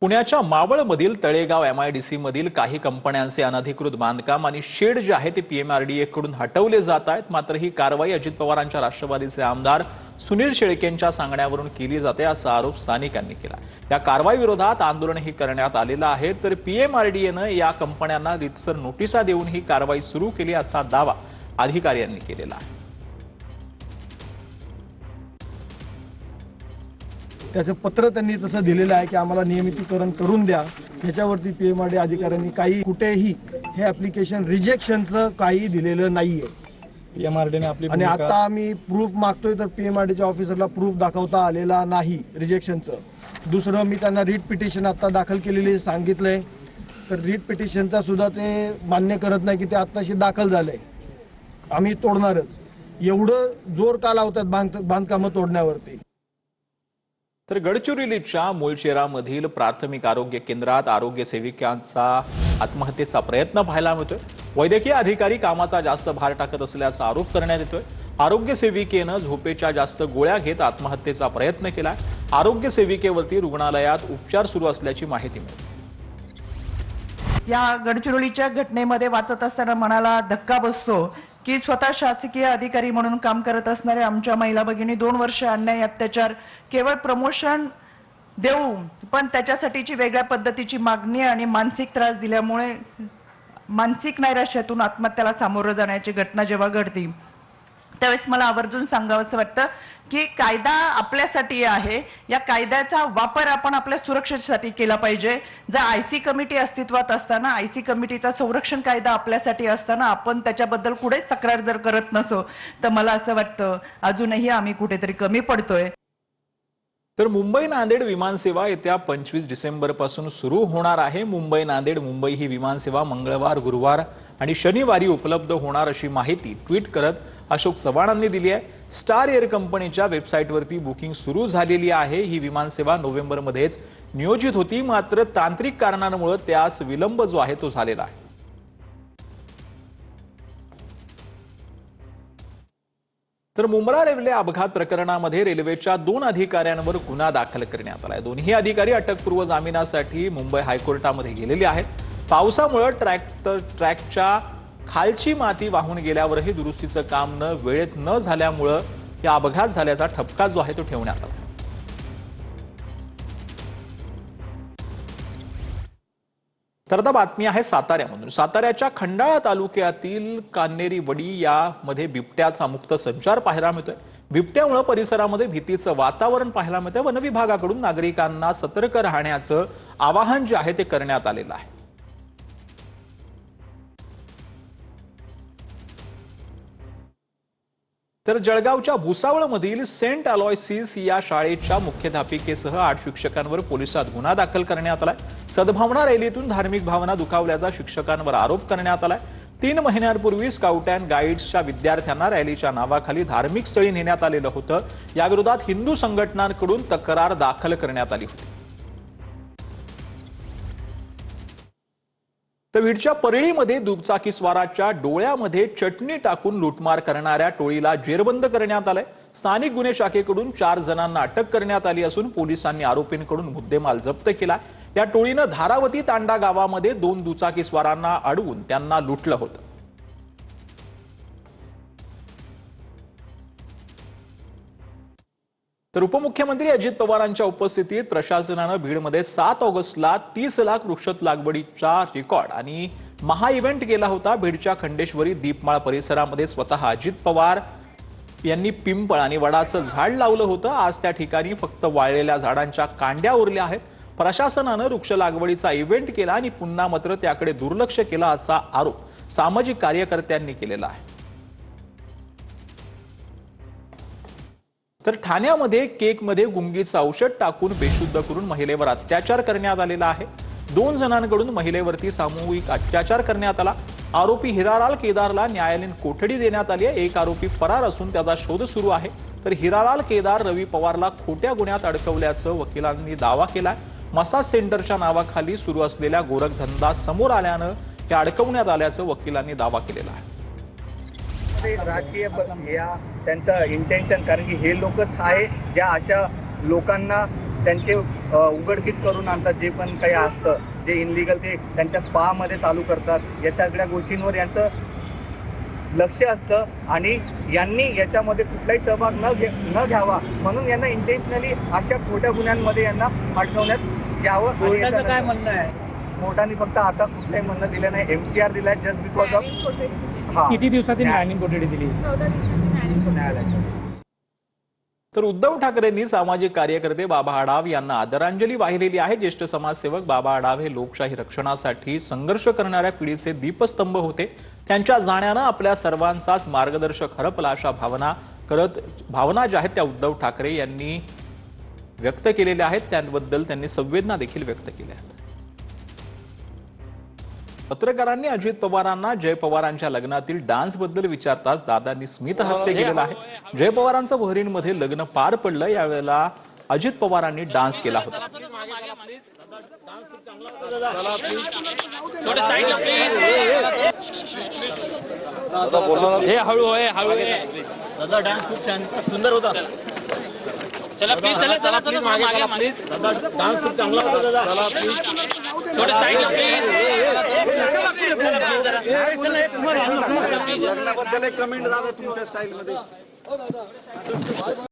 पुण्याच्या मावळमधील तळेगाव MIDC मधील काही कंपन्यांचे अनधिकृत बांधकाम आणि शेड जे आहे ते PMRDA कडून हटवले जात आहेत। मात्र ही कारवाई अजित पवारांच्या राष्ट्रवादीचे आमदार सुनील शेळकेंच्या सांगण्यावरून केली जाते असा आरोप स्थानिकांनी केला। या कारवाई विरोधात आंदोलनही करण्यात आलेलं आहे। तर PMRDA ने या कंपन्यांना रितसर नोटिसा देऊन ही कारवाई सुरू केली असा दावा अधिकाऱ्यांनी केलेला आहे। त्याचं पत्र त्यांनी तसं दिलेलं आहे की आम्हाला नियमितीकरण करून द्या। याच्यावरती PMRDA अधिकाऱ्यांनी काही कुठेही हे ॲप्लिकेशन रिजेक्शनचं काही दिलेलं नाहीये। PMRDA ने आपली आणि आता आम्ही प्रूफ मागतोय तर PMRDAच्या ऑफिसरला प्रूफ दाखवता आलेला नाही रिजेक्शनचं। दुसरं मी त्यांना रीट पिटिशन आता दाखल केलेली सांगितलंय, तर रीट पिटिशनचा सुद्धा ते मान्य करत नाही की ते आत्ताशी दाखल झालंय। आम्ही तोडणारच, एवढं जोर का लावतात बांधकामं तोडण्यावरती। तर गडचिरोलीच्या मूळशेरामधील प्राथमिक आरोग्य केंद्रात आरोग्य सेविकांचा आत्महत्येचा प्रयत्न पाहायला मिळतोय। वैद्यकीय अधिकारी कामाचा जास्त भार टाकत असल्याचा आरोप करण्यात येतोय। आरोग्य सेविकेनं झोपेच्या जास्त गोळ्या घेत आत्महत्येचा प्रयत्न केला। आरोग्य सेविकेवरती रुग्णालयात उपचार सुरू असल्याची माहिती मिळते। या गडचिरोलीच्या घटनेमध्ये वाचत असताना मनाला धक्का बसतो की स्वतः शासकीय अधिकारी म्हणून काम करत असणारे आमच्या महिला भगिनी 2 वर्ष अन्याय अत्याचार केवळ प्रमोशन देऊ पण त्याच्यासाठीची वेगळ्या पद्धतीची मागणी आणि मानसिक त्रास दिल्यामुळे मानसिक नैराश्यातून आत्महत्येला सामोरं जाण्याची घटना जेव्हा घडते त्यावेळेस मला आवर्जून सांगावंसं वाटतं की कायदा आपल्यासाठी आहे। या कायद्याचा वापर आपण आपल्या सुरक्षेसाठी केला पाहिजे। जर IC कमिटी अस्तित्वात असताना IC कमिटीचा संरक्षण कायदा आपल्यासाठी असताना आपण त्याच्याबद्दल कुठेच तक्रार जर करत नसो तर मला असं वाटतं अजूनही आम्ही कुठेतरी कमी पडतोय। तर मुंबई नांदेड विमानसेवा येत्या 25 डिसेंबर पासून सुरू होणार आहे। मुंबई नांदेड मुंबई ही विमानसेवा मंगळवार, गुरुवार आणि शनिवारी उपलब्ध होणार अशी माहिती ट्विट करत अशोक चव्हाणांनी दिली आहे। स्टार एअर कंपनीच्या वेबसाईटवरती बुकिंग सुरू झालेली आहे। ही विमानसेवा नोव्हेंबरमध्येच नियोजित होती, मात्र तांत्रिक कारणांमुळे त्यास विलंब जो आहे तो झालेला आहे। तर मुंब्रा रेल्वे अपघात प्रकरणामध्ये रेल्वेच्या 2 अधिकाऱ्यांवर गुन्हा दाखल करण्यात आला आहे। दोन्ही अधिकारी अटकपूर्व जामिनासाठी मुंबई हायकोर्टामध्ये गेलेले आहेत। पावसामुळे ट्रॅकच्या खालची माती वाहून गेल्यावरही दुरुस्तीचं काम वेळेत न झाल्यामुळे या अपघात झाल्याचा ठपका जो आहे तो ठेवण्यात आला। तर आता बातमी आहे साताऱ्यामधून। साताऱ्याच्या खंडाळा तालुक्यातील कान्हेरी वडी यामध्ये बिबट्याचा मुक्त संचार पाहायला मिळतोय। बिबट्यामुळे परिसरामध्ये भीतीचं वातावरण पाहायला मिळतंय। वन विभागाकडून नागरिकांना सतर्क राहण्याचं आवाहन जे आहे ते करण्यात आलेलं आहे। तर जळगावच्या भुसावळमधील सेंट अलोयसिस या शाळेच्या मुख्याध्यापिकेसह 8 शिक्षकांवर पोलिसात गुन्हा दाखल करण्यात आलाय। सद्भावना रॅलीतून धार्मिक भावना दुखावल्याचा शिक्षकांवर आरोप करण्यात आलाय। 3 महिन्यांपूर्वी स्काउट अँड गाईड्सच्या विद्यार्थ्यांना रॅलीच्या नावाखाली धार्मिक स्थळी नेण्यात आलेलं होतं। या विरोधात हिंदू संघटनांकडून तक्रार दाखल करण्यात आली होती। तर बीडच्या परळीमध्ये दुचाकीस्वाराच्या डोळ्यामध्ये चटणी टाकून लूटमार करणाऱ्या टोळीला जेरबंद करण्यात आलंय। स्थानिक गुन्हे शाखेकडून 4 जणांना अटक करण्यात आली असून पोलिसांनी आरोपींकडून मुद्देमाल जप्त केला। या टोळीनं धारावती तांडा गावामध्ये 2 दुचाकीस्वारांना अडवून त्यांना लुटलं होतं। तर उपमुख्यमंत्री अजित पवारांच्या उपस्थितीत प्रशासनानं बीडमध्ये 7 ऑगस्टला 30 लाख वृक्ष लागवडीचा रेकॉर्ड आणि महा इव्हेंट केला होता। बीडच्या खंडेश्वरी दीपमाळ परिसरामध्ये स्वतः अजित पवार यांनी पिंपळ आणि वडाचं झाड लावलं होतं। आज त्या ठिकाणी फक्त वाळलेल्या झाडांच्या कांड्या उरल्या आहेत। प्रशासनानं वृक्ष लागवडीचा इव्हेंट केला आणि पुन्हा मात्र त्याकडे दुर्लक्ष केलं असा आरोप सामाजिक कार्यकर्त्यांनी केलेला आहे। तर ठाण्यामध्ये केकमध्ये गुंगीचं औषध टाकून बेशुद्ध करून महिलेवर अत्याचार करण्यात आलेला आहे। 2 जणांकडून महिलेवरती सामूहिक अत्याचार करण्यात आला। आरोपी हिरालाल केदारला न्यायालयीन कोठडी देण्यात आली आहे। एक आरोपी फरार असून त्याचा शोध सुरू आहे। तर हिरालाल केदार रवी पवारला खोट्या गुन्ह्यात अडकवल्याचं वकिलांनी दावा केलाय। मसाज सेंटरच्या नावाखाली सुरू असलेल्या गोरखधंदा समोर आल्यानं ते अडकवण्यात आल्याचं वकिलांनी दावा केलेला आहे। राजकीय त्यांचं इंटेन्शन, कारण की हे लोकच आहे ज्या अशा लोकांना त्यांचे उघडकीस करून आणतात. जे पण काही असतं जे इनलिगल ते त्यांच्या स्पामध्ये चालू करतात. या सगळ्या गोष्टींवर यांचं लक्ष असतं आणि यांनी याच्यामध्ये कुठलाही सहभाग न घ्यावा म्हणून यांना इंटेन्शनली अशा खोट्या गुन्ह्यांमध्ये यांना अडकवण्यात यावं. आणि कोर्टाचं काय याच्यानंतर म्हणणं आहे? कोर्टाने फक्त आता कुठलंही म्हणणं दिलं नाही. MCR दिलाय जस्ट बिकॉज ऑफ किती दिवसाची न्यायालयीन कोठडी दिली? 14 दिवसाची न्यायालयीन न्यायालयात. तर उद्धव ठाकरेंनी सामाजिक कार्यकर्ते बाबा आढाव यांना आदरांजली वाहिलेली आहे. ज्येष्ठ समाजसेवक बाबा आढाव हे लोकशाही रक्षणासाठी संघर्ष करणाऱ्या पिढीचे दीपस्तंभ होते. त्यांच्या जाण्यानं आपल्या सर्वांचाच मार्गदर्शक हरपला अशा भावना ज्या आहेत त्या उद्धव ठाकरे यांनी व्यक्त केलेल्या आहेत. त्याबद्दल त्यांनी संवेदना देखील व्यक्त केल्या आहेत. पत्रकारांनी अजित पवारांना जय पवारांच्या लग्नातील डान्सबद्दल विचारताच दादांनी स्मित हास्य केलेलं आहे. जय पवारांचं बहरीनमध्ये लग्न पार पडलं. यावेळेला अजित पवारांनी डान्स केला होता. दादा डान्स खूप छान सुंदर होता. चला प्लीज चला चला चला मागे प्लीज. दादा डान्स खूप चांगला होता. दादा चला प्लीज थोडं साईडला प्लीज. लग्नाबद्दल एक कमेंट दादा तुमच्या स्टाईल मध्ये.